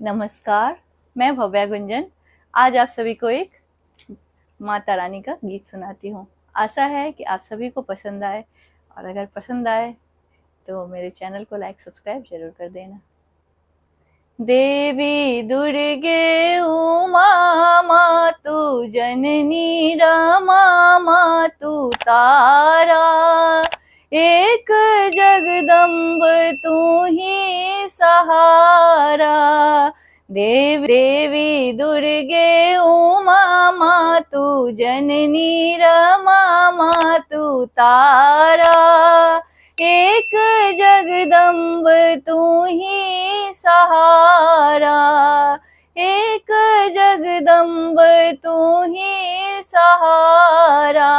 नमस्कार, मैं भव्या गुंजन आज आप सभी को एक माता रानी का गीत सुनाती हूँ। आशा है कि आप सभी को पसंद आए और अगर पसंद आए तो मेरे चैनल को लाइक सब्सक्राइब जरूर कर देना। देवी दुर्गे उमा मातु जननी रमा मातु तारा, एक जगदम्ब तू ही सहारा। देवी दुर्गे उमा मातु जननी रमा मातु तारा, एक जगदम्ब तू ही सहारा, एक जगदम्ब तू ही सहारा।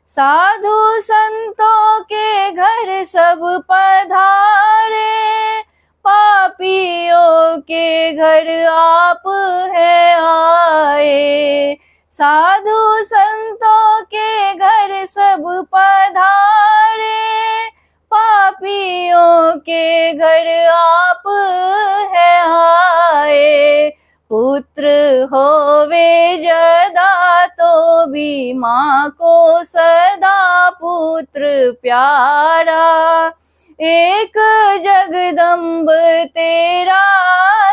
साधु संतों के घर सब पधारे, पापियों के घर आप है आए। साधु संतों के घर सब पधारे, पापियों के घर आप है आए। पुत्र होवे जदा तो भी माँ को सदा पुत्र प्यारा, एक जगदम्ब तेरा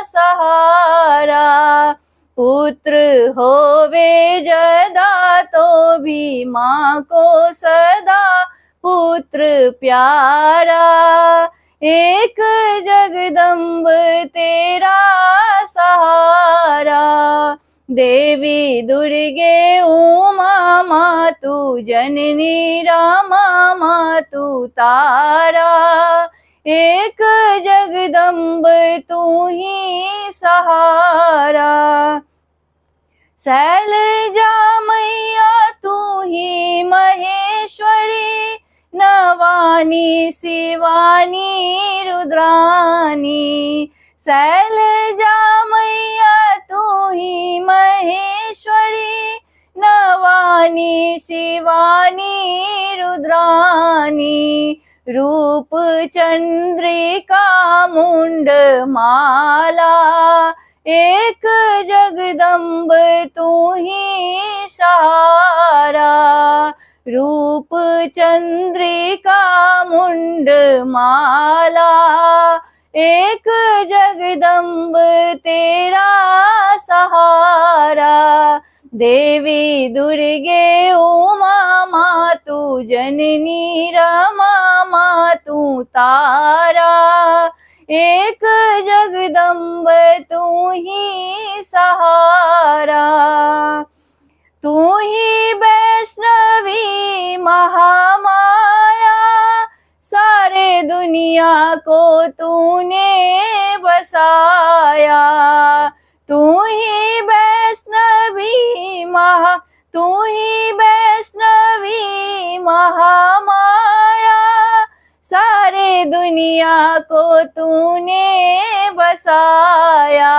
सहारा। पुत्र होवे जदा तो भी माँ को सदा पुत्र प्यारा, एक जगदम्ब तेरा सहारा। देवी दुर्गे उमा मातु जननी रमा मातु तारा, एक जगदम्ब तू ही सहारा। शैलजा मैया तू ही महेश्वरी, नवानी शिवानी रुद्रानी। शैलजा मैया तू ही महेश्वरी, नवानी शिवानी रुद्रानी। रूप चंद्रिका मुंड माला, एक जगदम्ब तू ही सहारा। रूप चंद्रिका मुंड माला, एक जगदम्ब तेरा सहारा। देवी दुर्गे उमा मातु जननी रमा मातु तारा, एक जगदम्ब तू ही सहारा। तू ही वैष्णवी महामाया, सारे दुनिया को तूने बसाया। तू ही वैष्णवी महामाया, सारे दुनिया को तूने बसाया।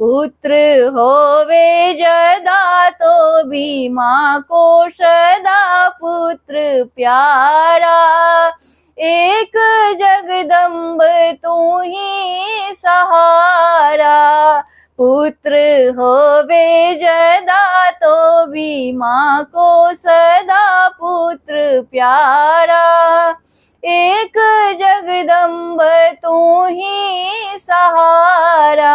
पुत्र होवे जदा तो भी माँ को सदा पुत्र प्यारा, एक जगदम्ब तू ही सहारा। पुत्र होवे जदा तो भी माँ को सदा पुत्र प्यारा, एक जगदम्ब तू ही सहारा।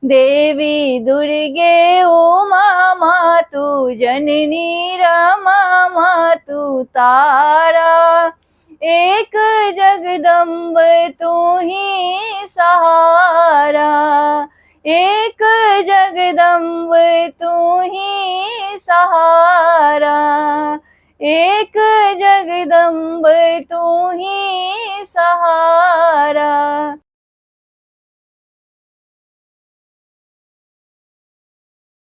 देवी दुर्गे उमा मातु जननी रमा मातु तारा, एक जगदम्ब तू ही सहारा, एक जगदम्ब तू ही सहारा, एक जगदम्ब तू ही सहारा।